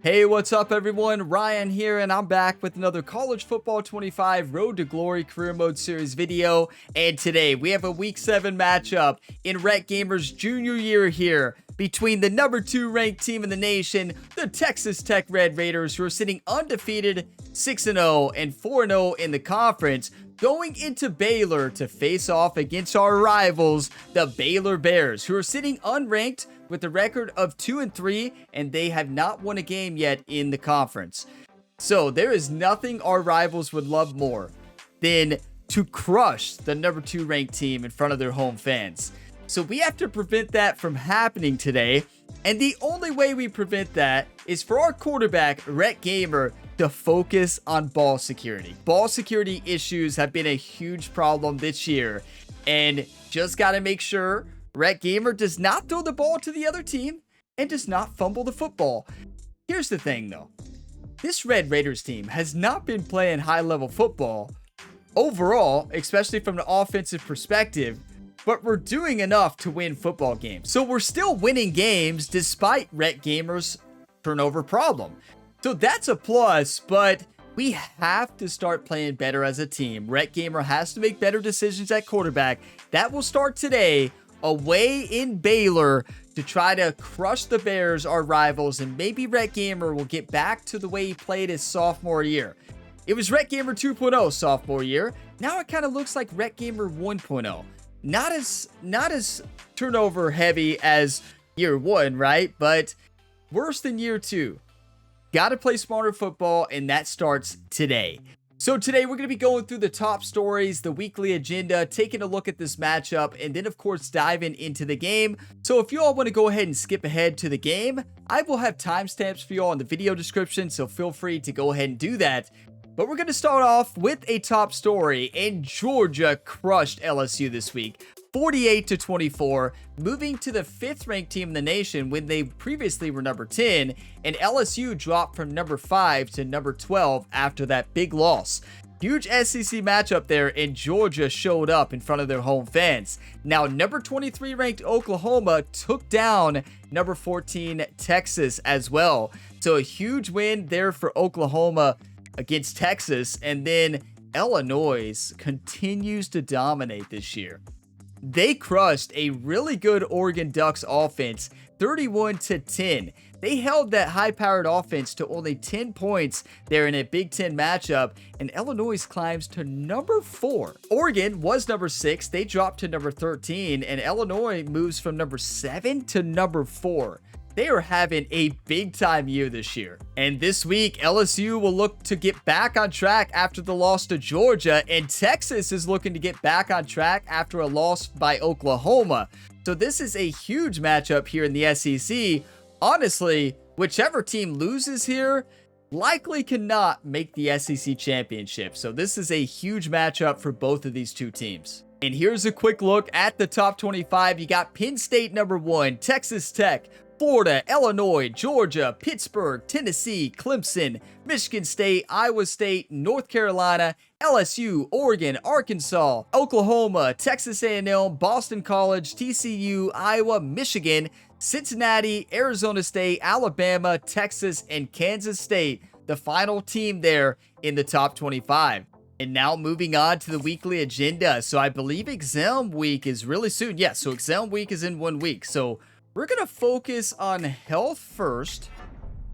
Hey, what's up everyone? Ryan here, and I'm back with another College Football 25 Road to Glory Career Mode Series video. And today we have a Week 7 matchup in Rhett Gamer's junior year here between the number 2 ranked team in the nation, the Texas Tech Red Raiders, who are sitting undefeated 6-0 and 4-0 in the conference, going into Baylor to face off against our rivals, the Baylor Bears, who are sitting unranked with a record of 2-3, and they have not won a game yet in the conference. So there is nothing our rivals would love more than to crush the number 2 ranked team in front of their home fans. So we have to prevent that from happening today, and the only way we prevent that is for our quarterback, Rhett Gamer, to focus on ball security. Ball security issues have been a huge problem this year, and just got to make sure Rhett Gamer does not throw the ball to the other team and does not fumble the football. Here's the thing though. This Red Raiders team has not been playing high-level football overall, especially from the offensive perspective, but we're doing enough to win football games. So we're still winning games despite Rhett Gamer's turnover problem. So that's a plus, but we have to start playing better as a team. Rhett Gamer has to make better decisions at quarterback. That will start today, away in Baylor, to try to crush the Bears, our rivals, and maybe Rhett Gamer will get back to the way he played his sophomore year. It was Rhett Gamer 2.0 sophomore year. Now it kind of looks like Rhett Gamer 1.0. Not as turnover heavy as year 1, right? But worse than year 2. Got to play smarter football, and that starts today. So today we're going to be going through the top stories, the weekly agenda, taking a look at this matchup, and then of course diving into the game. So if you all want to go ahead and skip ahead to the game, I will have timestamps for you all in the video description, so feel free to go ahead and do that. But we're going to start off with a top story, and Georgia crushed LSU this week, 48-24, moving to the 5th ranked team in the nation when they previously were number 10, and LSU dropped from number 5 to number 12 after that big loss. Huge SEC matchup there, and Georgia showed up in front of their home fans. Now, number 23 ranked Oklahoma took down number 14 Texas as well. So a huge win there for Oklahoma against Texas, and then Illinois continues to dominate this year. They crushed a really good Oregon Ducks offense, 31-10. They held that high-powered offense to only 10 points there in a Big Ten matchup, and Illinois climbs to number 4. Oregon was number 6. They dropped to number 13, and Illinois moves from number 7 to number 4. They are having a big-time year this year. And this week, LSU will look to get back on track after the loss to Georgia, and Texas is looking to get back on track after a loss by Oklahoma. So this is a huge matchup here in the SEC. Honestly, whichever team loses here likely cannot make the SEC championship. So this is a huge matchup for both of these two teams. And here's a quick look at the top 25. You got Penn State number 1, Texas Tech, Florida, Illinois, Georgia, Pittsburgh, Tennessee, Clemson, Michigan State, Iowa State, North Carolina, LSU, Oregon, Arkansas, Oklahoma, Texas A&M, Boston College, TCU, Iowa, Michigan, Cincinnati, Arizona State, Alabama, Texas, and Kansas State, the final team there in the top 25. And now moving on to the weekly agenda. So I believe exam week is really soon. Yeah, so exam week is in 1 week. So we're going to focus on health first,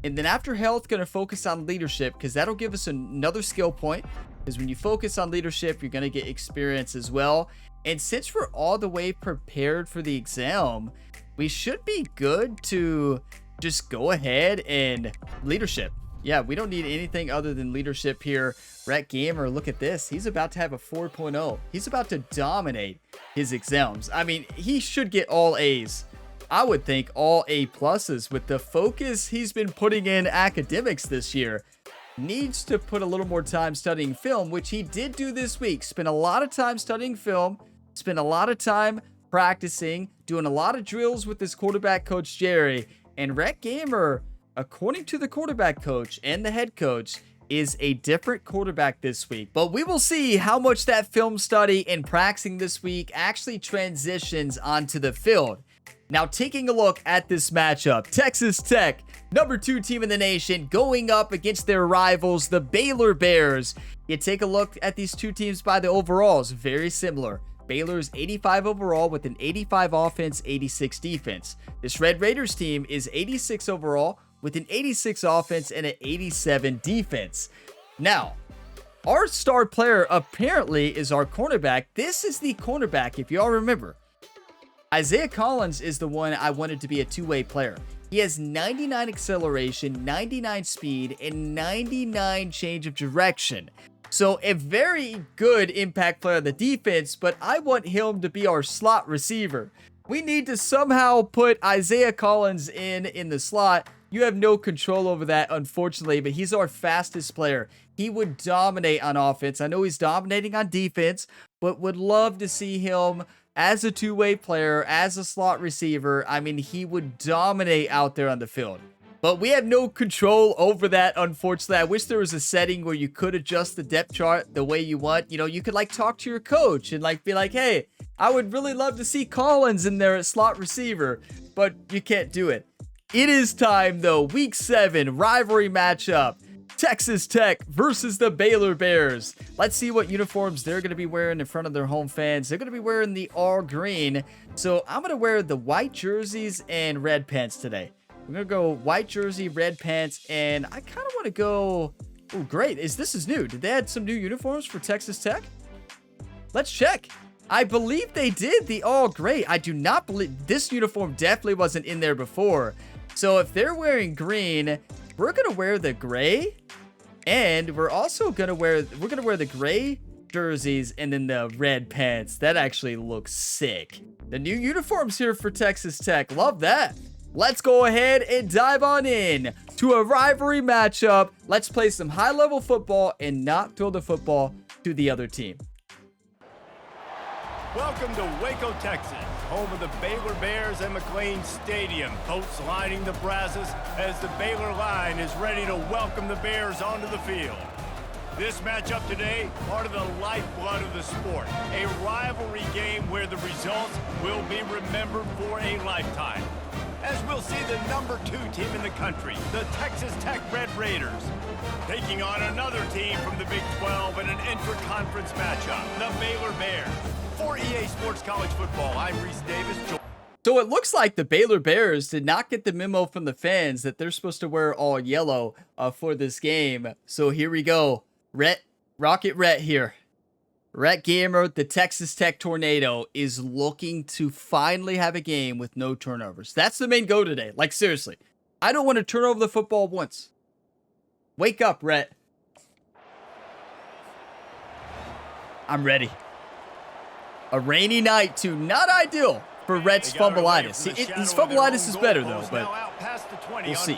and then after health, going to focus on leadership, because that'll give us another skill point, because when you focus on leadership, you're going to get experience as well. And since we're all the way prepared for the exam, we should be good to just go ahead and leadership. Yeah, we don't need anything other than leadership here. Rhett Gamer, look at this. He's about to have a 4.0. He's about to dominate his exams. I mean, he should get all A's. I would think all A pluses with the focus he's been putting in academics this year. Needs to put a little more time studying film, which he did do this week. Spent a lot of time studying film, spent a lot of time practicing, doing a lot of drills with his quarterback coach, Jerry. And Rhett Gamer, according to the quarterback coach and the head coach, is a different quarterback this week. But we will see how much that film study and practicing this week actually transitions onto the field. Now, taking a look at this matchup, Texas Tech Number 2 team in the nation going up against their rivals, the Baylor Bears. You take a look at these two teams by the overalls, very similar. Baylor's 85 overall with an 85 offense, 86 defense. This Red Raiders team is 86 overall with an 86 offense and an 87 defense. Now, our star player apparently is our cornerback. This is the cornerback, if y'all remember. Isaiah Collins is the one I wanted to be a two-way player. He has 99 acceleration, 99 speed, and 99 change of direction. So a very good impact player on the defense, but I want him to be our slot receiver. We need to somehow put Isaiah Collins in the slot. You have no control over that, unfortunately, but he's our fastest player. He would dominate on offense. I know he's dominating on defense, but would love to see him as a two-way player, as a slot receiver. I mean, he would dominate out there on the field. But we have no control over that, unfortunately. I wish there was a setting where you could adjust the depth chart the way you want. You know, you could like talk to your coach and like be like, hey, I would really love to see Collins in there at slot receiver, but you can't do it. It is time though, week 7 rivalry matchup. Texas Tech versus the Baylor Bears. Let's see what uniforms they're going to be wearing in front of their home fans. They're going to be wearing the all green. So I'm going to wear the white jerseys and red pants today. We're going to go white jersey, red pants, and I kind of want to go... Oh, great. This is new. Did they add some new uniforms for Texas Tech? Let's check. I believe they did the all gray. I do not believe... This uniform definitely wasn't in there before. So if they're wearing green, we're going to wear the gray. And we're also going to wear... We're going to wear the gray jerseys and then the red pants. That actually looks sick. The new uniforms here for Texas Tech. Love that. Let's go ahead and dive on in to a rivalry matchup. Let's play some high-level football and not throw the football to the other team. Welcome to Waco, Texas, home of the Baylor Bears and McLean Stadium. Boats lining the brazos as the Baylor line is ready to welcome the Bears onto the field. This matchup today, part of the lifeblood of the sport. A rivalry game where the results will be remembered for a lifetime. As we'll see the number 2 team in the country, the Texas Tech Red Raiders, taking on another team from the Big 12 in an intra-conference matchup, the Baylor Bears. For EA Sports College Football, I'm Reese Davis. So it looks like the Baylor Bears did not get the memo from the fans that they're supposed to wear all yellow for this game. So here we go. Rocket Rhett here. Rhett Gamer, the Texas Tech Tornado, is looking to finally have a game with no turnovers. That's the main goal today. Like, seriously. I don't want to turn over the football once. Wake up, Rhett. I'm ready. A rainy night, too. Not ideal for Rhett's fumbleitis. His fumbleitis is better, though, but we'll see.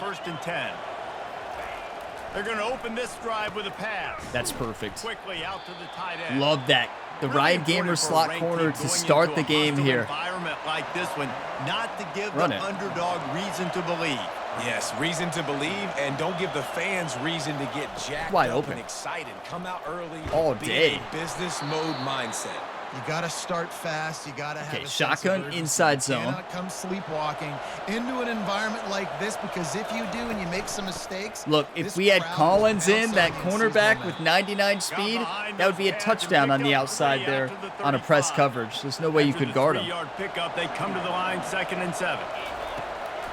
They're going to open this drive with a pass. That's perfect. Quickly out to the tight end. Love that. The Ryan Gamer slot corner to start the game here. Environment like this one, not to give Run the it. underdog reason to believe. Yes, reason to believe, and don't give the fans reason to get jacked Wide up open. and excited. Come out early. All be day. in a business mode mindset. You got to start fast. You got to have Okay, a shotgun sense of inside urgency. You zone. cannot come sleepwalking into an environment like this, because if you do and you make some mistakes, Look, if this we had crowd Collins will in, bounce that on you and seize cornerback momentum. with 99 speed, that would be a touchdown on the outside there on a press coverage. There's no way you could guard him. 3-yard pickup, they come to the line, 2nd and 7.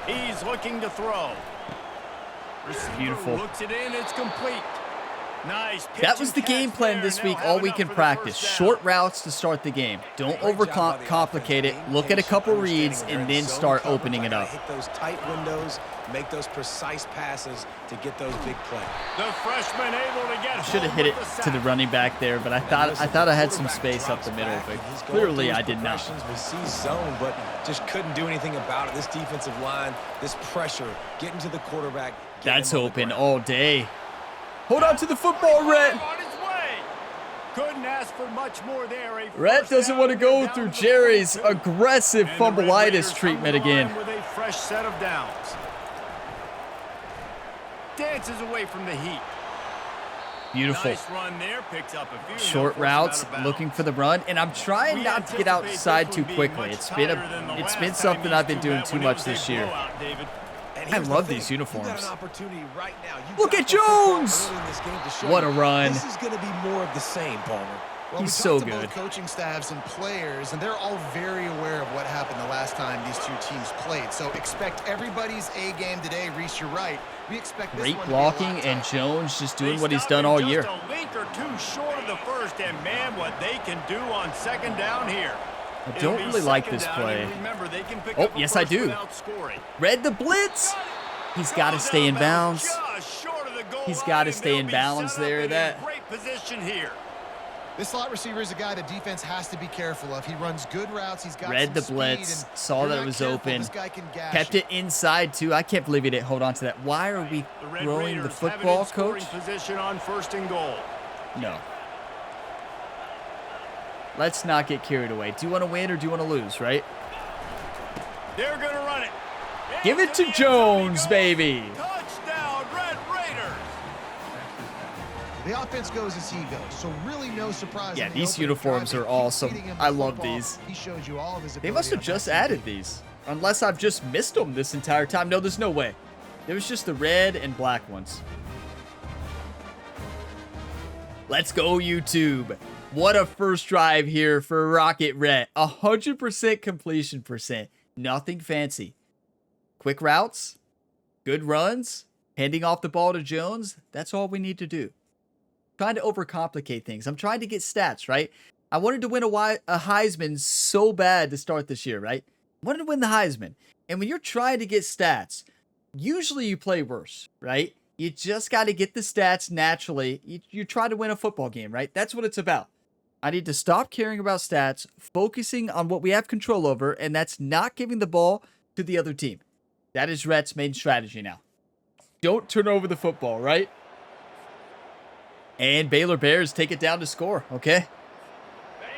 He's looking to throw. Receiver Beautiful. looks it in, it's complete. Nice pitch That was and the catch game plan there, this and they'll week, have all enough week in for the practice. first down. Short routes to start the game. Don't overcomplicate it. Look at a couple reads and then start opening it up. Hit those tight windows, make those precise passes to get those big plays. The freshman able to get Should have home hit it with the to the sack. running back there, but I thought I had some space up the middle, but clearly I did not. We see zone, but just couldn't do anything about it. This defensive line, this pressure, getting to the quarterback. getting That's him on the open ground. all day. Hold on to the football, Rhett. On his way. Couldn't ask for much more there. A Rhett first doesn't down want to go down through to the Jerry's 42. aggressive And the Red fumbleitis Raiders come treatment to the line again. with a fresh set of downs. Dances away from the heat. Beautiful. Nice run there, picks up a few. Short routes, looking for the run, and I'm trying not to get outside too quickly. It's been something I've been doing too much this year. I love these uniforms. You got an opportunity right now. Look at Jones! What a run. This is going to be more of the same, Palmer. Well, He's so to good. both coaching staffs and players, and they're all very aware of what happened the last time these two teams played. So expect everybody's A game today. Reese, you're right. We expect this Great one to be a lot blocking, and tougher. Jones just doing They what he's stopped done him all just year. a link or two short of the first, and man, what they can do on second down here. I don't really like this play. Remember, they can pick Oh, up a yes, I first do. without scoring. Read the blitz. He's got to stay in bounds. Just short of the goal He's line, got to and stay they'll in be bounds set up there. in a That great position here. This slot receiver is a guy the defense has to be careful of. He runs good routes. He's got read the some blitz, speed, and saw you're that not it was careful, open, this guy can gash kept you. it inside too. I can't believe he didn't hold on to that. Why are we The Red throwing the Raiders have it in football, scoring coach? position on first and goal. No. Let's not get carried away. Do you want to win or do you want to lose, right? They're going to run it. Give it to Into the end zone he Jones, goes. baby. Touchdown, Red Raiders. The offense goes as he goes, so really no surprise. Yeah, in the these opening uniforms drive. are They keep awesome. feeding him the I love football. these. He shows you all of his They must have ability on just that added TV. these. Unless I've just missed them this entire time. No, there's no way. There was just the red and black ones. Let's go, YouTube. What a first drive here for Rocket Red. 100% completion percent. Nothing fancy. Quick routes. Good runs. Handing off the ball to Jones. That's all we need to do. Trying to overcomplicate things. I'm trying to get stats, right? I wanted to win a Heisman so bad to start this year, right? Wanted to win the Heisman. And when you're trying to get stats, usually you play worse, right? You just got to get the stats naturally. You try to win a football game, right? That's what it's about. I need to stop caring about stats, focusing on what we have control over, and that's not giving the ball to the other team. That is Rhett's main strategy now. Don't turn over the football, right? And Baylor Bears take it down to score, okay?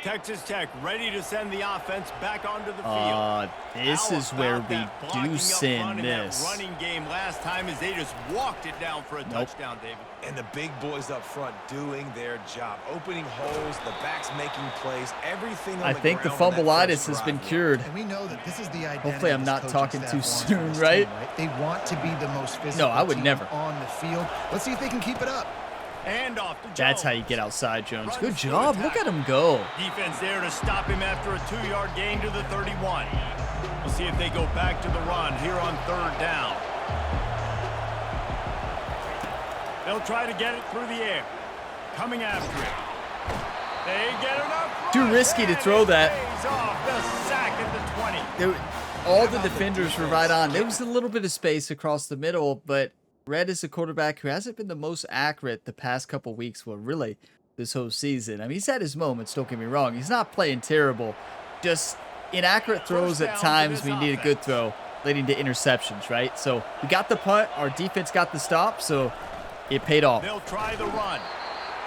Texas Tech ready to send the offense back onto the field. This How is where about we that blocking do up sin front in that this. running game last time as they just walked it down for a touchdown, David. And the big boys up front doing their job. Opening holes, the backs making plays, everything on I the think the ground on that fumbleitis first has been drive. cured. And we know that this is the identity. Hopefully I'm this not coaching talking staff too wants soon, from this right? team, They want to be the most physical I would team never. on the field. Let's see if they can keep it up. And off to Jones. That's how you get outside, Jones. Runs Good through job. attack. Look at him go. Defense there to stop him after a 2-yard gain to the 31. We'll see if they go back to the run here on third down. They'll try to get it through the air. Coming after it. They get it up. Too risky to throw that. Pays off the sack at the 20. All the defenders were right on. There was a little bit of space across the middle, but Red is a quarterback who hasn't been the most accurate the past couple weeks, well, really, this whole season. I mean, he's had his moments, don't get me wrong. He's not playing terrible. Just inaccurate throws at times when you need a good throw, leading to interceptions, right? So we got the punt. Our defense got the stop, so it paid off. They'll try the run.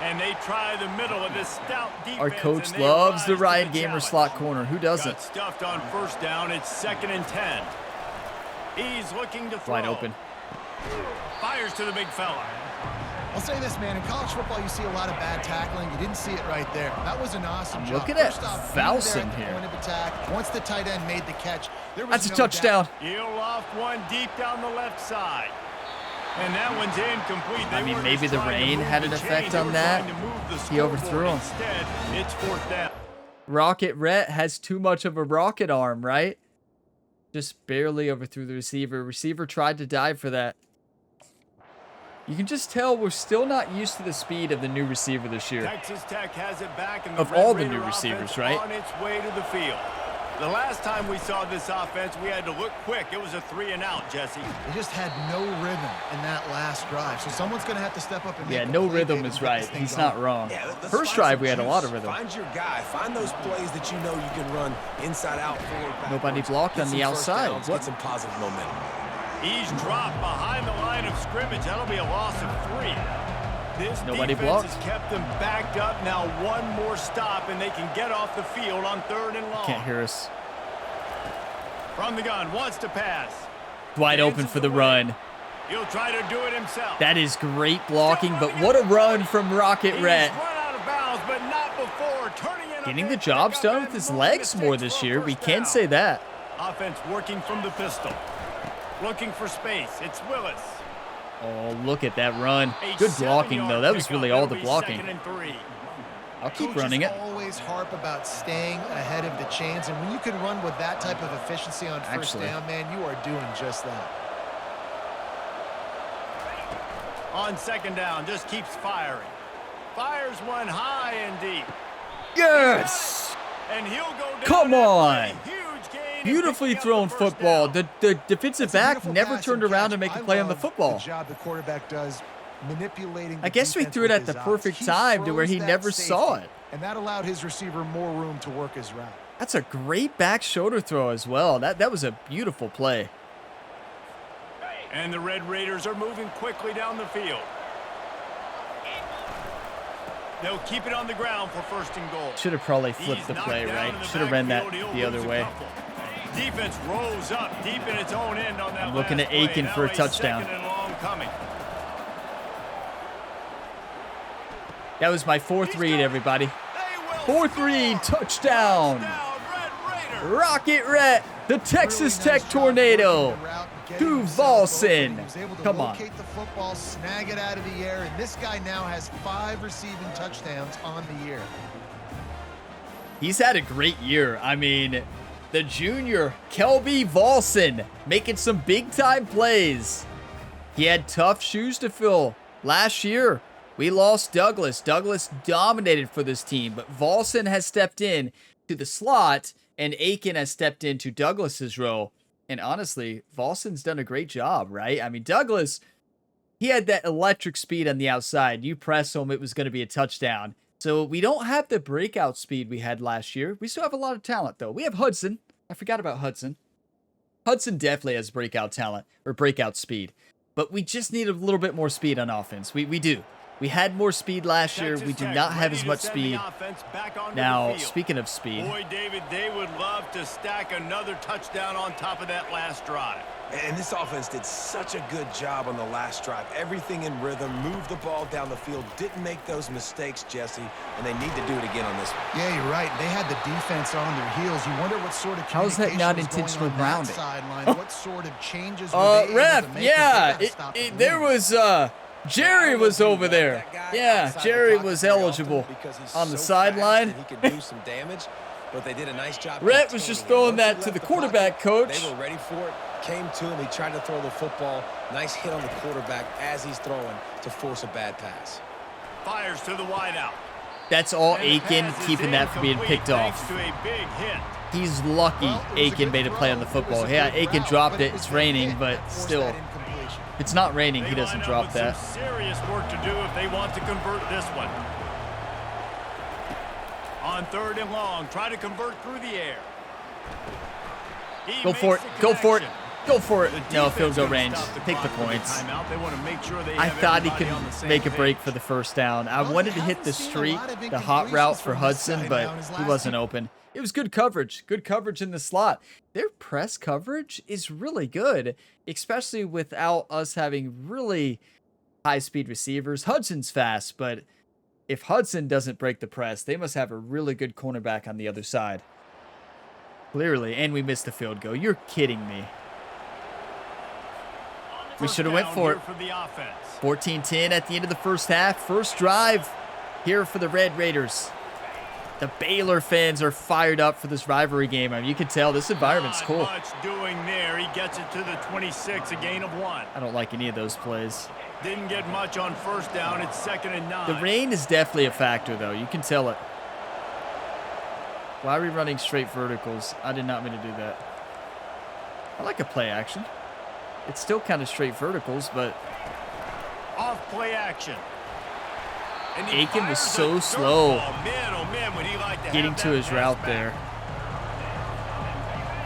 And they try the middle of this stout defense. Our coach and they loves rise the to Ryan Gamer challenge. slot corner. Who doesn't? Got stuffed on first down. It's 2nd and 10. He's looking to throw. Wide open. Fires to the big fella. I'll say this, man. In college football, you see a lot of bad tackling. You didn't see it right there. That was an awesome job. Looking at First off, Falson being there at the here. point of attack. Once the tight end made the catch, there was That's a no touchdown. doubt. He'll off one deep down the left side. And that one's incomplete. I They mean, were maybe just the trying to rain move had the an chains. effect They on were that. trying to move the He overthrew scoreboard. him. Instead, it's 4th down. Rocket Rhett has too much of a rocket arm, right? Just barely overthrew the receiver. Receiver tried to dive for that. You can just tell we're still not used to the speed of the new receiver this year. Texas Tech has it back, and Of Red all the Raider new receivers, offense right? on its way to the field. The last time we saw this offense, we had to look quick. It was a 3-and-out, Jesse. They just had no rhythm in that last drive. So someone's going to have to step up and Yeah, make no the play, rhythm David, is to get right. this thing He's going. not wrong. Yeah, let's First find drive, some we had a lot juice. of rhythm. Find your guy. Find those plays that you know you can run inside out, forward, backwards. Nobody blocked Get on the some first outside. downs, What? Get some positive momentum. He's dropped behind the line of scrimmage. That'll be a loss of 3. This Nobody defense blocked. has kept them backed up. Now one more stop, and they can get off the field on 3rd and long. Can't hear us. From the gun, wants to pass. Wide open for the run. He'll try to do it himself. That is great blocking, but what a run from Rocket He's Rhett. run out of bounds, but not before turning in a Getting the big jobs pickup done with and his moving legs the more sticks this for a year. We first can down. say that. Offense working from the pistol. Looking for space. It's Willis. Oh, look at that run. A Good blocking, 7-yard though. That was pickup. really all It'll the be blocking. 2nd and 3. I'll keep Coaches running it. always harp about staying ahead of the chains, and when you can run with that type of efficiency on first Actually. down, man, you are doing just that. On 2nd down, just keeps firing. Fires one high and deep. Yes! And he'll go down. Come on! A huge gain and Beautifully picking up thrown the first football. down. The defensive It's a back beautiful never pass turned and around catch. to make a I play on the love football. The job the quarterback does manipulating the I guess we defense threw it with at the his perfect eyes. time to where he froze never that saw safety, it. and that allowed his receiver more room to work his route. That's a great back shoulder throw as well. That was a beautiful play. And the Red Raiders are moving quickly down the field. They'll keep it on the ground for 1st and goal. Should have probably flipped He's the knocked play, down right? in the Should have ran that backfield. the He'll other lose a way. couple. Defense rolls up deep in its own end on that I'm looking last at play. Aiken Now for a a touchdown. 2nd and long coming. That was my 4th read, everybody. They will 4th read, score. touchdown. Touchdown, Red Raiders. Rocket Red, the Texas Really nice Tech job Tornado. working the route and getting To himself open. Volson. He was able to Come on. locate the football, snag it out of the air, and this guy now has 5 receiving touchdowns on the year. He's had a great year. I mean, the junior, Kelby Volson, making some big-time plays. He had tough shoes to fill. Last year, we lost Douglas. Douglas dominated for this team, but Volson has stepped in to the slot, and Aiken has stepped into Douglas's role. And honestly, Volson's done a great job, right? I mean, Douglas, he had that electric speed on the outside. You press him, it was going to be a touchdown. So we don't have the breakout speed we had last year. We still have a lot of talent, though. We have Hudson. I forgot about Hudson. Hudson definitely has breakout talent, or breakout speed. But we just need a little bit more speed on offense. We do. We had more speed last year. We do not have as much speed. Now, speaking of speed. Boy, David, they would love to stack another touchdown on top of that last drive. And this offense did such a good job on the last drive. Everything in rhythm, moved the ball down the field, didn't make those mistakes, Jesse, and they need to do it again on this one. Yeah, you're right. They had the defense on their heels. You wonder what sort of How is that communication not was intentional going on that grounding? sideline. What sort of changes were they able Ref, to make? yeah, They gotta stop the there bleeding. was, Jerry was over there. Yeah, Jerry was eligible on the sideline. He could do some damage, but they did a nice job. Rhett was just containing him. throwing that Once to he the left quarterback pocket, coach. They were ready for it. Came to him. He tried to throw the football. Nice hit on the quarterback as he's throwing to force a bad pass. Fires to the wideout. That's all And the Aiken pass is keeping that from being incomplete picked thanks off. to a big hit. He's lucky Well, it was a Aiken good made a play on the throw. It was football. a Yeah, good Aiken route, dropped but it. it was It's the raining, hit but that forced still. that incompletion. It's not raining. They He doesn't line up drop with that. some serious work to do if they want to convert this one. On 3rd and long, try to convert through the air. He Go makes for it. the Go for it. connection. Go for it. The No, defense field goal gonna range. stop Take the clock with points. timeout. They want to make sure they I have thought he everybody could on the same make a break page. for the first down. I Well, wanted to they hit the haven't seen a street, lot of the hot route incompletions for from this Hudson, side but now in his he last wasn't two. open. It was good coverage. Good coverage in the slot. Their press coverage is really good, especially without us having really high-speed receivers. Hudson's fast, but if Hudson doesn't break the press, they must have a really good cornerback on the other side. Clearly, and we missed the field goal. You're kidding me. We First should have went down for here it. for the offense. 14-10 at the end of the first half. First drive here for the Red Raiders. The Baylor fans are fired up for this rivalry game. I mean, you can tell this environment's Not cool. much doing there. He gets it to the 26, a gain of 1. I don't like any of those plays. Didn't get much on 1st down. It's 2nd and 9. The rain is definitely a factor, though. You can tell it. Why are we running straight verticals? I did not mean to do that. I like a play action. It's still kind of straight verticals, but Off play action. And he Aiken was fires so a dirt slow ball. Man, oh man, would he like to getting have to that his pass route back. there.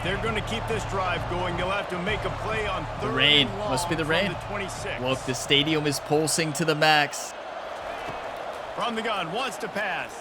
They're going to keep this drive going. They'll have to make a play on 3rd The rain. and long Must be the from rain. the 26. Look, the stadium is pulsing to the max. From the gun, wants to pass.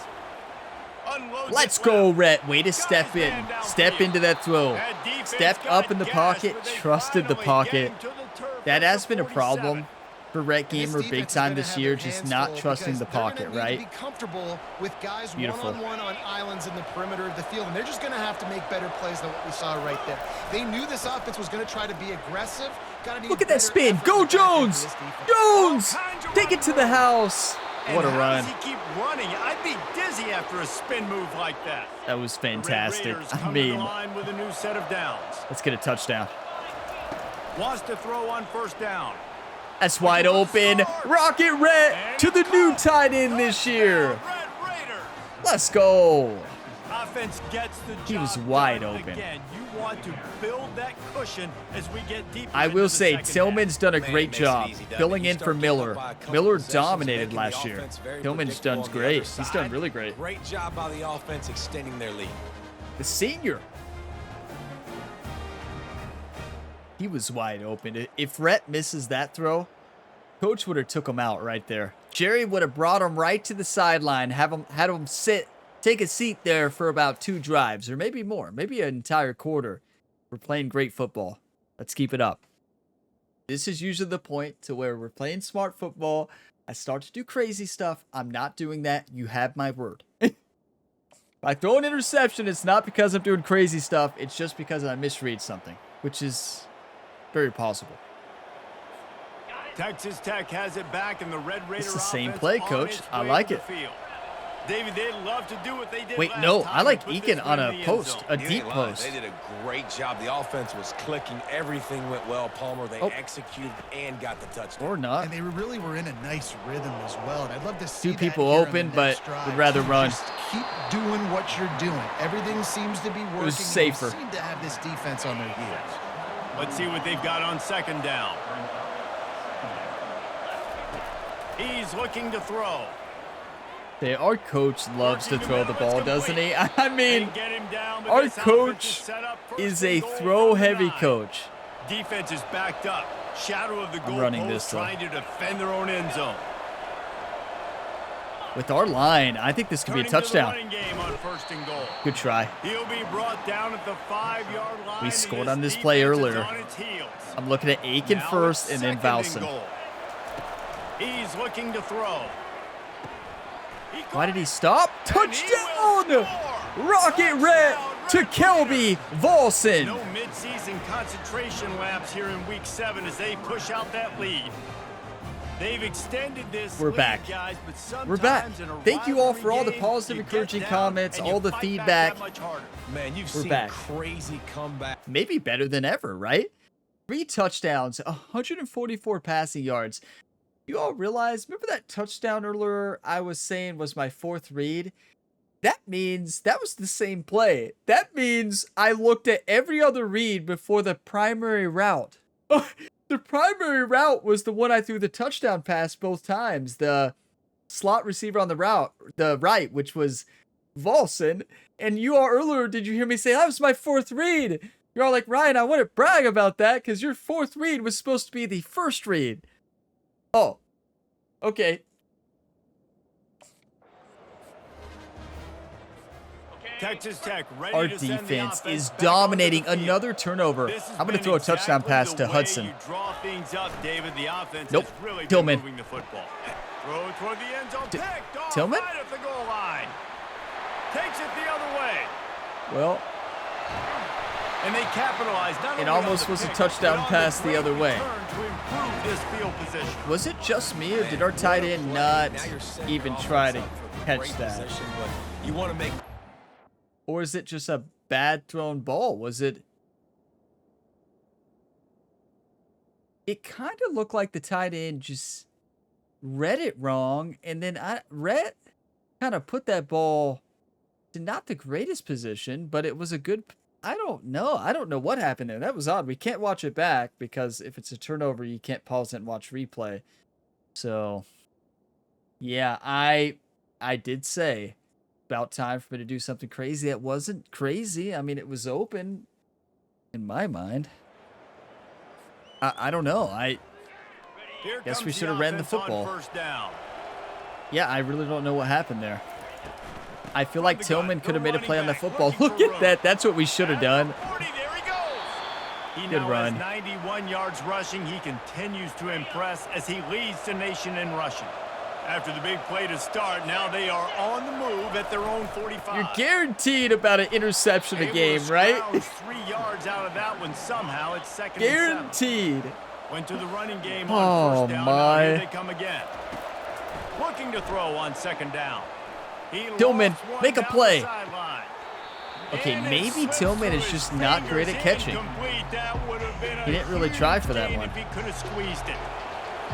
Unloads Let's it go, well. Rhett. Way to step in. Step into that throw. That defense Step got up in the gas, pocket. but they Trusted the finally pocket. get him to the turf That at has the been a 47. problem for Rhett Gamer big time this year, just not trusting the pocket, right? Be comfortable with guys Beautiful. one-on-one on islands in the perimeter of the field, and they're just going to have to make better plays than what we saw right there. They knew this offense was going to try to be aggressive. Look at that spin. Go, Jones! Jones! Take it to the house. What a run. How does he keep running? I'd be dizzy after a spin move like that. That was fantastic. The Red Raiders I come to the mean, line with a new set of downs. let's get a touchdown. Wants to throw on first down. That's wide open. Rocket Rhett to the new tight end this year. Red Raiders. Let's go. Offense gets the job He was wide done. open. Again, you want to build that cushion as we get deeper. I into will the say second Tillman's half. done a Man, great it makes it job easy, doesn't filling it? You in for start getting Miller. up by a couple Miller possessions, dominated making last the year. offense very Tillman's predictable done on the great. other He's side. done really great. Great job by the offense extending their lead. The senior. He was wide open. If Rhett misses that throw, coach would have took him out right there. Jerry would have brought him right to the sideline, had him sit, take a seat there for about 2 drives, or maybe more, maybe an entire quarter. We're playing great football. Let's keep it up. This is usually the point to where we're playing smart football. I start to do crazy stuff. I'm not doing that. You have my word. If I throw an interception, it's not because I'm doing crazy stuff. It's just because I misread something, which is very possible. Texas Tech has it back in the Red Raider It's the same offense play, on coach. its I way like to it. the field. David, they'd love to do what they did Wait, last no, time I like and put this Eakin on win a in the end post, zone. a You deep ain't lying. post. They did a great job. The offense was clicking. Everything went well, Palmer. They executed and got the touchdown. Or not. And they really were in a nice rhythm as well. And I'd love to see Two people that here on open, the but next drive. would rather run. Just keep doing what you're doing. Everything seems to be working. was safer. They seem to have this defense on their heels. Let's see what they've got on second down. He's looking to throw. Hey, our coach loves to throw the ball, doesn't he? I mean, They get him down, but our this offense coach set up first is and a goal throw-heavy from the 9. coach. Defense is backed up. Shadow of the goal running post, this, though. trying to defend their own end zone. With our line, I think this could be a Turning to the touchdown. running game on first and goal. Good try. He'll be brought down at the 5-yard line. We and scored this on this play defense is earlier. on its heels. I'm looking at Aiken Now first it's and then second and Valson. goal. He's looking to throw. Why did he stop? And he will Touchdown! score. Rocket Rhett to Red Kelby Raiders. Valson. No midseason concentration laps here in Week 7 as they push out that lead. They've extended this We're lead, back. guys, but We're back. sometimes in a Thank you all rivalry for all the game, positive, you get encouraging down comments, and you all the fight feedback. back that much harder. Man, you've We're seen back. crazy comeback. Maybe better than ever, right? 3 touchdowns, 144 passing yards. You all realize, remember that touchdown earlier I was saying was my 4th read? That means that was the same play. That means I looked at every other read before the primary route. The primary route was the one I threw the touchdown pass both times. The slot receiver on the right, which was Valson. And you all earlier, did you hear me say that was my 4th read? You're all like, Ryan, I want to brag about that because your 4th read was supposed to be the 1st read. Oh, okay. Texas Tech ready Our to send the defense offense is back onto dominating. the field. Another turnover. This has I'm going to been throw a touchdown exactly pass the to way Hudson. You draw things up, David. The offense Nope. has really Tillman. been moving the football. Throw toward the end zone. Picked off Tillman? right at the goal line. Takes it the other way. Well, And they capitalize. Not It only on almost the was a pick, touchdown but on pass the great other way. return to improve this field position. was it just me or did our tight end not even try to catch that? But you want to make Or is it just a bad thrown ball? Was it? It kind of looked like the tight end just read it wrong, and then Rhett kind of put that ball to not the greatest position, but it was a good. I don't know. I don't know what happened there. That was odd. We can't watch it back because if it's a turnover, you can't pause it and watch replay. So, yeah, I did say about time for me to do something crazy. It wasn't crazy. I mean, it was open in my mind. I don't know. Here Guess comes we should have ran the offense on football. First down. Yeah, I really don't know what happened there. I feel like the gun, Tillman could have the made a play on the running back, football. looking Look for at room. that. That's what we should have done. 40, there he goes. He Good now run. has 91 yards rushing. He continues to impress as he leads the nation in rushing. After the big play to start, now they are on the move at their own 45. You're guaranteed about an interception a game, right? 3 yards out of that one somehow. It's second Guaranteed. and 7. Went to the running game Oh, on first down. my. Now here they come again. Looking to throw on second down. Tillman, make a play. Sideline. Okay, And maybe it slips Tillman through is his just not great at fingers. catching. Incomplete. That would have been He a didn't really huge try for that gain one. if he could have squeezed it.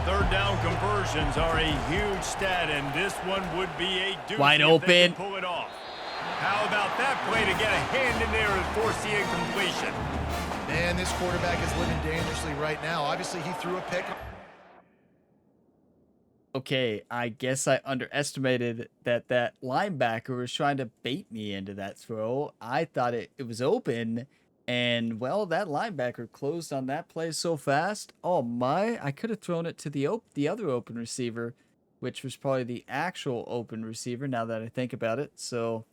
Third down conversions are a huge stat, and this one would be a doozy Wide if they open. could pull it off. How about that play to get a hand in there and force the incompletion? Man, this quarterback is living dangerously right now. Obviously, he threw a pick. Okay, I guess I underestimated that linebacker was trying to bait me into that throw. I thought it was open, and, well, that linebacker closed on that play so fast. Oh, my. I could have thrown it to the other open receiver, which was probably the actual open receiver now that I think about it. So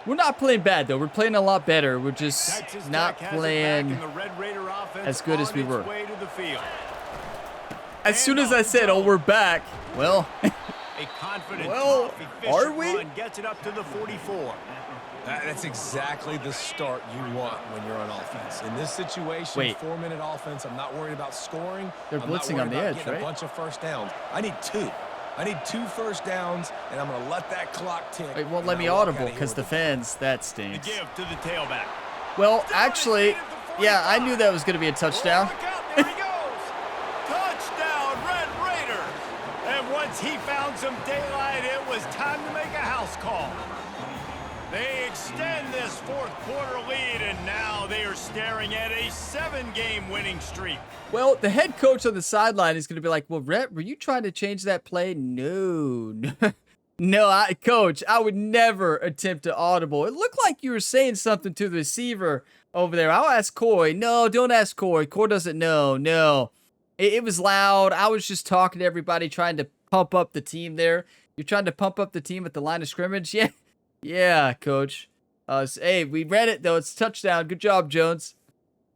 we're not playing bad, though. We're playing a lot better. We're just Texas not Tech has it back, playing and the Red Raider offense as good as on we its were. way to the field. As soon as I said, oh, we're back, well, A confident, Well, tough, efficient are we? run gets it up to the 44. That's exactly the start you want when you're on offense. In this situation, Wait. 4-minute offense, I'm not worried about scoring. They're I'm not blitzing worried on the about edge, getting right? a bunch of first downs. I need 2. I need 2 first downs, and I'm going to let that clock tick. it won't let and me I'll walk audible outta here because with the a- fans, that The stinks. give to the tailback. Well, actually, yeah, I knew that was going to be a touchdown. Oh, look out, there he goes. Touchdown, Red Raiders. And once he found some daylight, it was time to make a house call. They extend this fourth quarter lead, and now they are staring at a 7-game winning streak. Well, the head coach on the sideline is going to be like, well, Rhett, were you trying to change that play? No. No, Coach, I would never attempt to audible. It looked like you were saying something to the receiver over there. I'll ask Coy. No, don't ask Coy. Coy doesn't know. No. It was loud. I was just talking to everybody, trying to pump up the team there. You're trying to pump up the team at the line of scrimmage? Yeah. Yeah, Coach. Hey, we read it, though. It's a touchdown. Good job, Jones.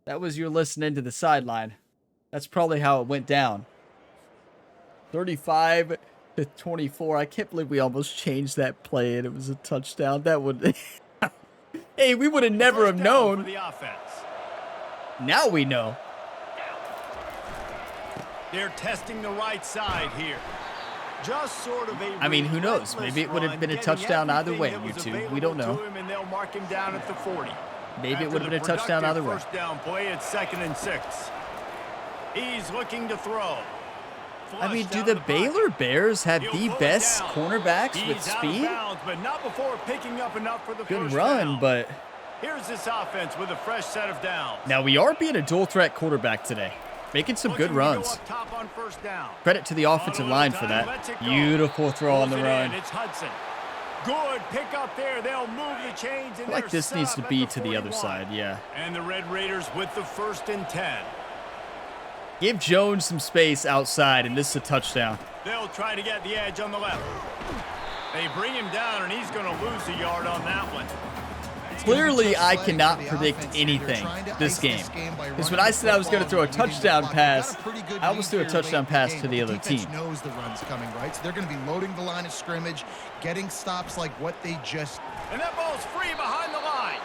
That was your listening to the sideline. That's probably how it went down. 35-24. I can't believe we almost changed that play and it was a touchdown. That would... Hey, we would have never have First down for known. the offense. Now we know. They're testing the right side here. Just sort of a I mean, who knows? relentless Maybe it would have run, been a getting touchdown either everything way, that you was two. We available don't to know. him, and they'll mark him down at the 40. Maybe it After would have the been a touchdown productive either way. First down play, it's 2nd and 6. He's looking to throw. I mean, Flushed do out the of pocket. Baylor Bears have He'll the pull it best down. cornerbacks with He's out of speed? bounds, but not before picking up enough for the Good first run, down. but Here's this offense with a fresh set of downs. now we are being a dual threat quarterback today. Making some good Looking to go runs. up top on first down. Credit to the offensive line for that. Beautiful throw on the Pulls it in. run. It's Hudson. Good pick up there. They'll move the chains. I feel like this needs to be to the other side, yeah. And the Red Raiders with the 1st and 10. Give Jones some space outside, and this is a touchdown. They'll try to get the edge on the left. They bring him down, and he's going to lose a yard on that one. Clearly, I cannot predict anything this game. Because when I said I was going to throw a touchdown pass, I almost threw a touchdown pass to the other team. Knows the run's coming, right? So they're going to be loading the line of scrimmage, getting stops like what they just... And that ball's free behind the line.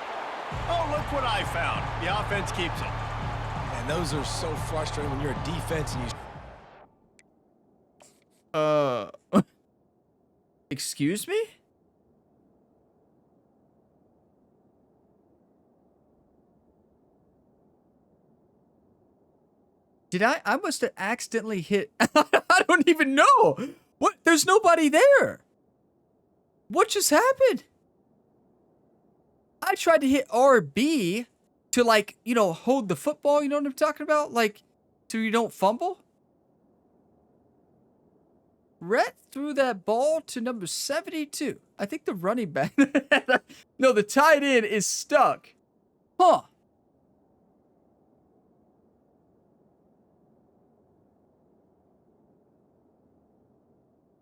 Oh, look what I found. The offense keeps it. And those are so frustrating when you're a defense and you... Excuse me? Did I must have accidentally hit... I don't even know. What? There's nobody there. What just happened? I tried to hit RB to, like, you know, hold the football. You know what I'm talking about? Like, so you don't fumble. Rhett threw that ball to number 72. I think the running back... No, the tight end is stuck. Huh.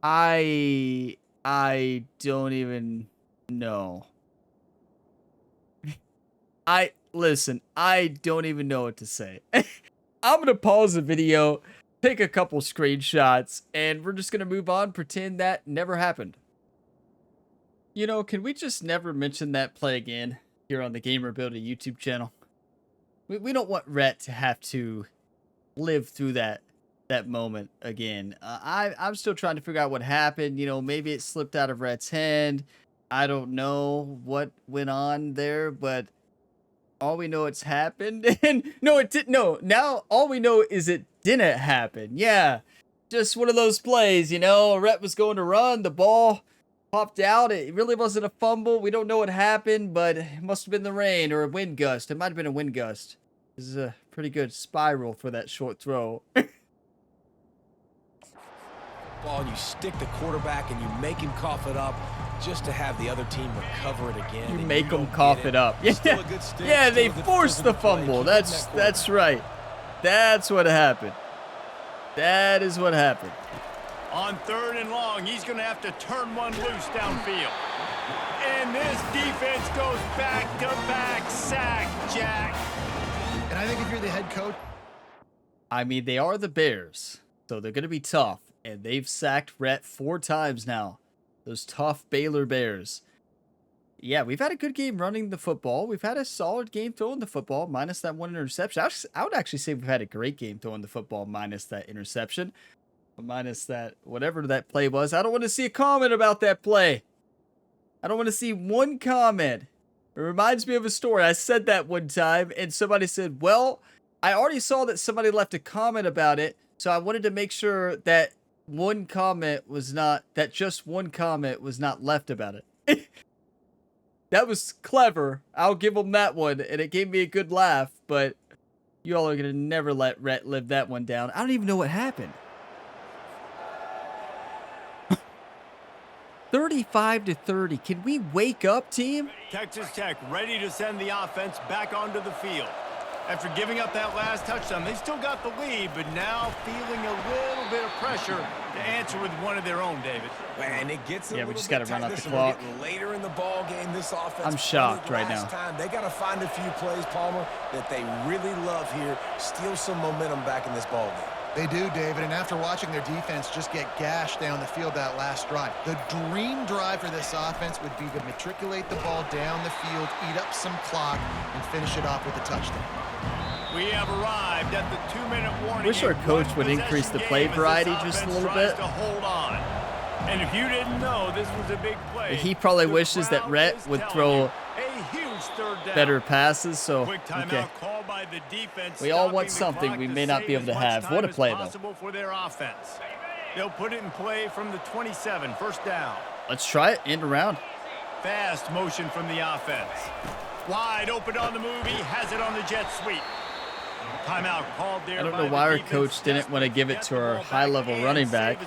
I don't even know. Listen, I don't even know what to say. I'm going to pause the video, take a couple screenshots, and we're just going to move on, pretend that never happened. You know, can we just never mention that play again here on the Gamer Ability YouTube channel? We don't want Rhett to have to live through that moment again. I'm still trying to figure out what happened. You know, maybe it slipped out of Rhett's hand. I don't know what went on there, but all we know it's happened. And no, it didn't. No, now all we know is it didn't happen. Yeah, just one of those plays, you know. Rhett was going to run, the ball popped out. It really wasn't a fumble. We don't know what happened, but it must have been the rain or a wind gust. It might have been a wind gust. This is a pretty good spiral for that short throw. Ball, and you stick the quarterback and you make him cough it up just to have the other team recover it again. You make them cough it up. Yeah, yeah, they forced the fumble. That's right. That's what happened. That is what happened. On 3rd and long, he's going to have to turn one loose downfield. And this defense goes back-to-back sack, Jack. And I think if you're the head coach, I mean, they are the Bears, so they're going to be tough. And they've sacked Rhett 4 times now. Those tough Baylor Bears. Yeah, we've had a good game running the football. We've had a solid game throwing the football, minus that 1 interception. I would actually say we've had a great game throwing the football, minus that interception. Minus that, whatever that play was. I don't want to see a comment about that play. I don't want to see one comment. It reminds me of a story. I said that one time, and somebody said, well, I already saw that somebody left a comment about it, so I wanted to make sure that just one comment was not left about it. That was clever. I'll give them that one, and it gave me a good laugh, but you all are going to never let Rhett live that one down. I don't even know what happened. 35-30. Can we wake up, team? Texas Tech ready to send the offense back onto the field. After giving up that last touchdown, they still got the lead, but now feeling a little bit of pressure to answer with one of their own, David. And it gets we just got to run out the clock. Later in the ball game, this offense. I'm shocked right now. They got to find a few plays, Palmer, that they really love here. Steal some momentum back in this ball game. they do, David, and after watching their defense just get gashed down the field that last drive, the dream drive for this offense would be to matriculate the ball down the field, eat up some clock, and finish it off with a touchdown. We have arrived at the 2-minute warning. Wish our coach would increase the play variety just a little bit. To hold on. And if you didn't know, this was a big play. He probably wishes that Rhett would throw better passes, so okay. We all want something we may not be able to have. What a play, though. For their offense. They'll put it in play from the 27, first down. Let's try it, end around. Fast motion from the offense. Wide open on the move, he has it on the jet sweep. Timeout called there. I don't know why our coach didn't want to give it to our high-level running back.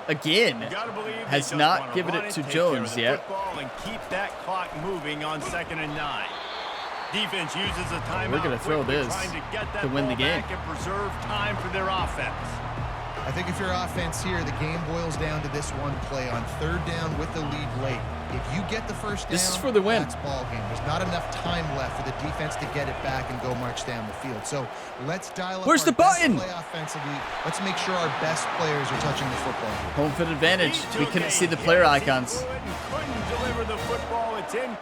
Again, has not given it to Jones yet. And keep that clock moving on 2nd and 9. Defense uses a timeout. We're going to throw this to win the game. And preserve time for their offense. I think if your offense here, the game boils down to this one play on 3rd down with the lead late. If you get the first down, this is for the win. That's ball game. There's not enough time left for the defense to get it back and go march down the field. So let's dial up. Where's the button? Play offensively. Let's make sure our best players are touching the football. Home field advantage. We couldn't see the player icons. Couldn't deliver the football. It's in.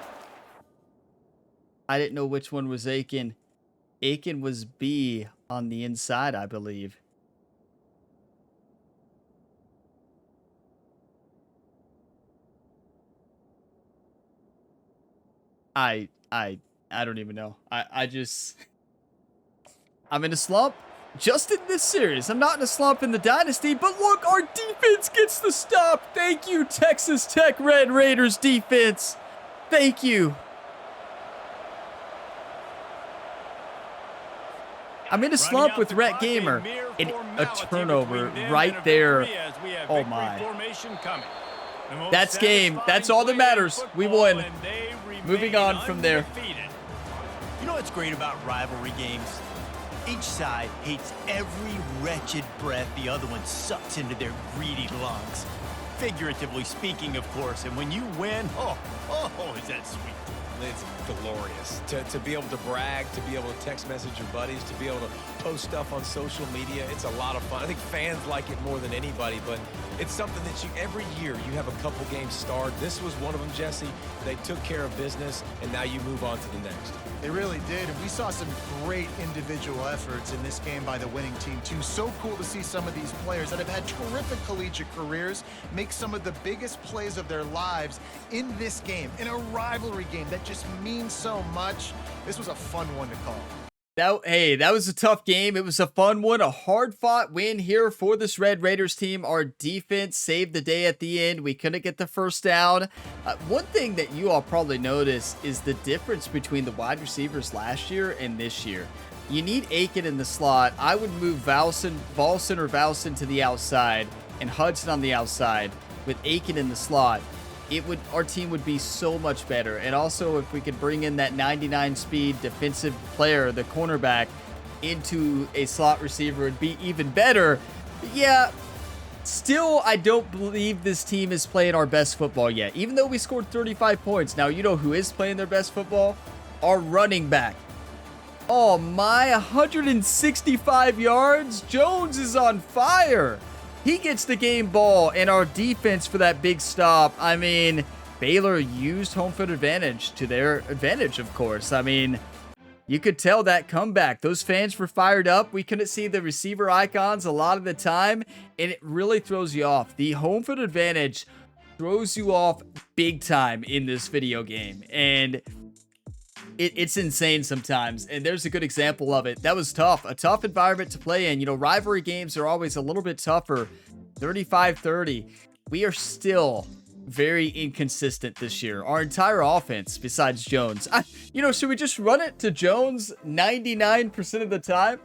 I didn't know which one was Aiken. Aiken was B on the inside, I believe. I don't even know. I'm in a slump just in this series. I'm not in a slump in the dynasty, but look, our defense gets the stop. Thank you, Texas Tech Red Raiders defense. Thank you. I'm in a slump with Rhett Gamer, and a turnover right there. Oh my. That's game. That's all that matters. We won. Moving on from there. You know what's great about rivalry games? Each side hates every wretched breath the other one sucks into their greedy lungs. Figuratively speaking, of course, and when you win, oh, is that sweet. It's glorious to be able to brag, to be able to text message your buddies, to be able to post stuff on social media. It's a lot of fun. I think fans like it more than anybody, but it's something that every year you have a couple games starred. This was one of them, Jesse. They took care of business, and now you move on to the next. They really did, and we saw some great individual efforts in this game by the winning team, too. So cool to see some of these players that have had terrific collegiate careers make some of the biggest plays of their lives in this game, in a rivalry game that just means so much. This was a fun one to call. That was a tough game. It was a fun one, a hard-fought win here for this Red Raiders team. Our defense saved the day at the end. We couldn't get the first down. One thing that you all probably noticed is the difference between the wide receivers last year and this year. You need Aiken in the slot. I would move Valson to the outside and Hudson on the outside with Aiken in the slot. Our team would be so much better. And also, if we could bring in that 99 speed defensive player, the cornerback, into a slot receiver, it'd be even better. But yeah, still, I don't believe this team is playing our best football yet, even though we scored 35 points. Now, you know who is playing their best football? Our running back. Oh my, 165 yards. Jones is on fire. He gets the game ball, and our defense for that big stop. I mean, Baylor used home field advantage to their advantage, of course. I mean, you could tell that comeback. Those fans were fired up. We couldn't see the receiver icons a lot of the time, and it really throws you off. The home field advantage throws you off big time in this video game, and it's insane sometimes, and there's a good example of it. That was tough, a tough environment to play in. You know, rivalry games are always a little bit tougher. 35-30. We are still very inconsistent this year. Our entire offense, besides Jones. Should we just run it to Jones 99% of the time?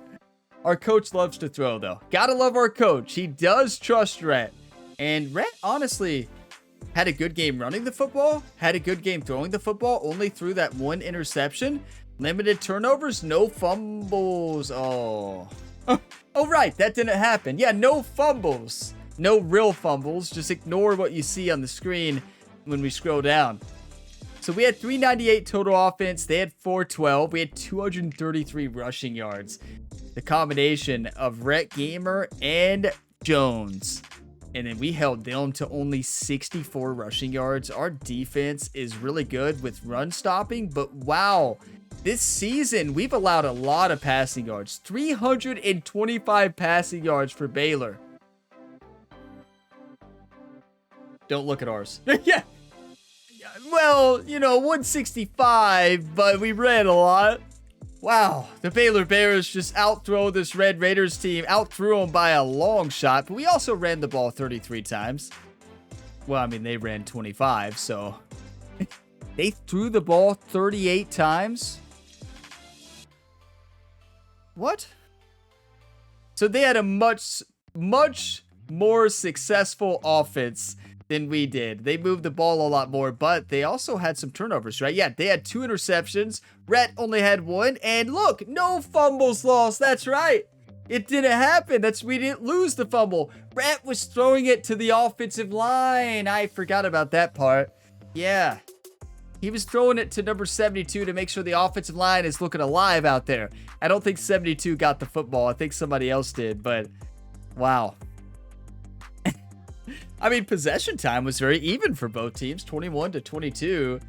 Our coach loves to throw, though. Gotta love our coach. He does trust Rhett. And Rhett, honestly, had a good game running the football, had a good game throwing the football, only threw that one interception, limited turnovers, no fumbles. Oh, right, that didn't happen. Yeah, no fumbles, no real fumbles. Just ignore what you see on the screen when we scroll down. So we had 398 total offense. They had 412. We had 233 rushing yards. The combination of Rhett Gamer and Jones. And then we held them to only 64 rushing yards. Our defense is really good with run stopping, but wow, this season we've allowed a lot of passing yards. 325 passing yards for Baylor. Don't look at ours. Yeah. Well, 165, but we ran a lot. Wow, the Baylor Bears just outthrow this Red Raiders team, outthrew them by a long shot, but we also ran the ball 33 times. Well, I mean, they ran 25, so they threw the ball 38 times. What? So they had a much more successful offense than we did. They moved the ball a lot more, but they also had some turnovers, right? Yeah, they had 2 interceptions. Rhett only had 1, and look, no fumbles lost. That's right. It didn't happen. We didn't lose the fumble. Rhett was throwing it to the offensive line. I forgot about that part. Yeah. He was throwing it to number 72 to make sure the offensive line is looking alive out there. I don't think 72 got the football. I think somebody else did, but wow. I mean, possession time was very even for both teams, 21-22.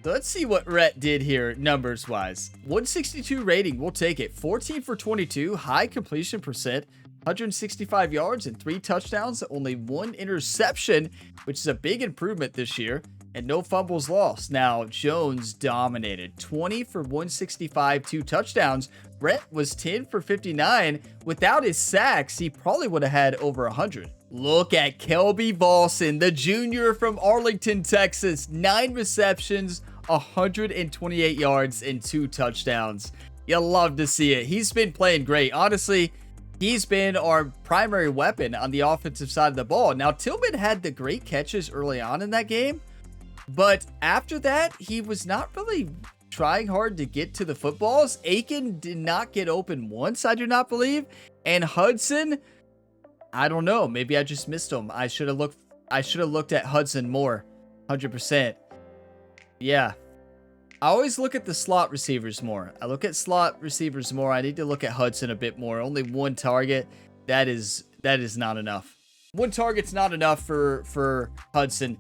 So let's see what Rhett did here numbers-wise. 162 rating, we'll take it. 14 for 22, high completion percent, 165 yards and 3 touchdowns, only 1 interception, which is a big improvement this year, and no fumbles lost. Now, Jones dominated. 20 for 165, 2 touchdowns. Rhett was 10 for 59. Without his sacks, he probably would have had over 100. Look at Kelby Volson, the junior from Arlington, Texas. 9 receptions, 128 yards, and 2 touchdowns. You love to see it. He's been playing great. Honestly, he's been our primary weapon on the offensive side of the ball. Now, Tillman had the great catches early on in that game, but after that, he was not really trying hard to get to the footballs. Aiken did not get open once, I do not believe. And Hudson, I don't know. Maybe I just missed him. I should have looked at Hudson more. 100%. Yeah. I always look at the slot receivers more. I look at slot receivers more. I need to look at Hudson a bit more. Only one target. That is not enough. One target's not enough for Hudson.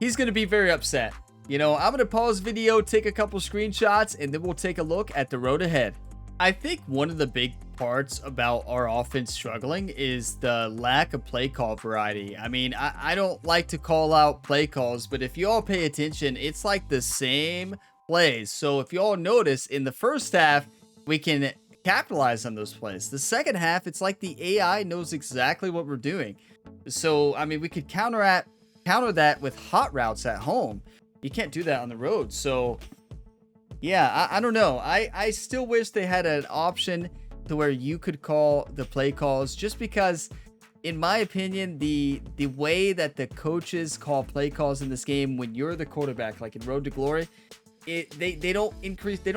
He's going to be very upset. You know, I'm going to pause video, take a couple screenshots, and then we'll take a look at the road ahead. I think one of the big parts about our offense struggling is the lack of play call variety. I mean, I don't like to call out play calls, but if you all pay attention, it's like the same plays. So if you all notice, in the first half, we can capitalize on those plays. The second half, it's like the AI knows exactly what we're doing. So, I mean, we could counter that with hot routes at home. You can't do that on the road. So, yeah, I don't know. I still wish they had an option to where you could call the play calls, just because, in my opinion, the way that the coaches call play calls in this game when you're the quarterback, like in Road to Glory, they don't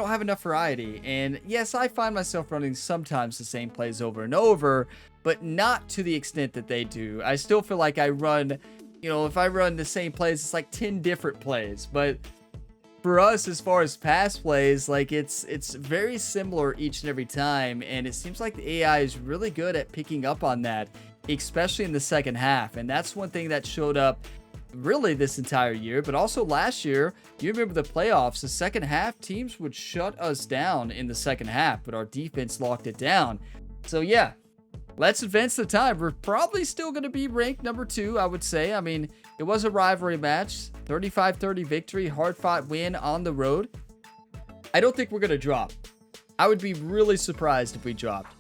have enough variety. And yes, I find myself running sometimes the same plays over and over, but not to the extent that they do. I still feel like I run, you know, if I run the same plays, it's like 10 different plays. But for us, as far as pass plays, like it's very similar each and every time. And it seems like the AI is really good at picking up on that, especially in the second half. And that's one thing that showed up really this entire year, but also last year. You remember the playoffs, the second half, teams would shut us down in the second half, but our defense locked it down. So yeah, let's advance the time. We're probably still going to be ranked number 2, I would say. I mean, it was a rivalry match, 35-30 victory, hard-fought win on the road. I don't think we're going to drop. I would be really surprised if we dropped.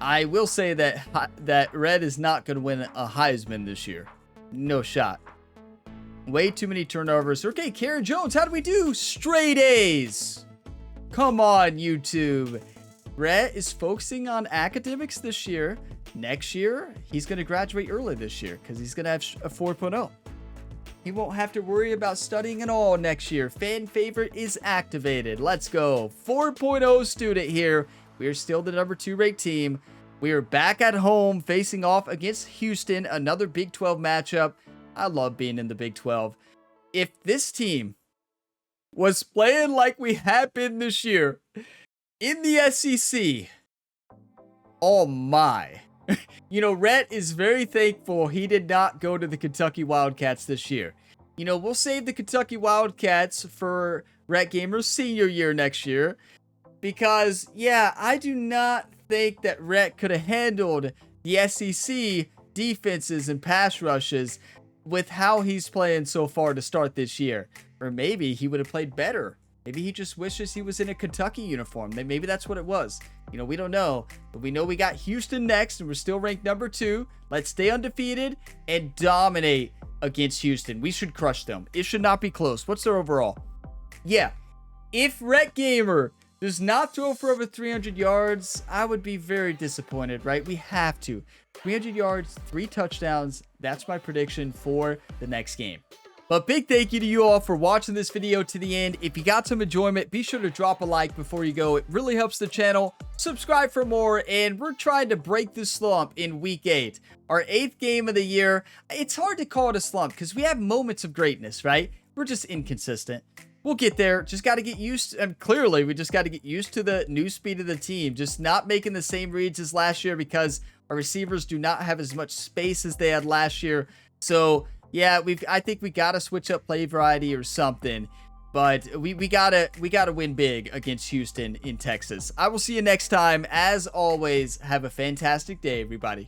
I will say that Red is not going to win a Heisman this year. No shot. Way too many turnovers. Okay, Karen Jones, how do we do? Straight A's. Come on, YouTube. Rhett is focusing on academics this year. Next year, he's going to graduate early this year because he's going to have a 4.0. He won't have to worry about studying at all next year. Fan favorite is activated. Let's go. 4.0 student here. We are still the number 2 ranked team. We are back at home facing off against Houston, another Big 12 matchup. I love being in the Big 12. If this team was playing like we have been this year in the SEC, oh my. You know, Rhett is very thankful he did not go to the Kentucky Wildcats this year. You know, we'll save the Kentucky Wildcats for Rhett Gamer's senior year next year. Because, yeah, I do not think that Rhett could have handled the SEC defenses and pass rushes with how he's playing so far to start this year. Or maybe he would have played better. Maybe he just wishes he was in a Kentucky uniform. Maybe that's what it was. You know, we don't know. But we know we got Houston next, and we're still ranked number 2. Let's stay undefeated and dominate against Houston. We should crush them. It should not be close. What's their overall? Yeah. If Rhett Gamer does not throw for over 300 yards, I would be very disappointed, right? We have to. 300 yards, 3 touchdowns. That's my prediction for the next game. But big thank you to you all for watching this video to the end. If you got some enjoyment, be sure to drop a like before you go. It really helps the channel. Subscribe for more, and we're trying to break the slump in week 8. Our 8th game of the year. It's hard to call it a slump because we have moments of greatness, right? We're just inconsistent. We'll get there. Just got to get used to, and clearly we just got to get used to the new speed of the team. Just not making the same reads as last year because our receivers do not have as much space as they had last year. So yeah, I think we got to switch up play variety or something. But we gotta win big against Houston in Texas. I will see you next time. As always, have a fantastic day, everybody.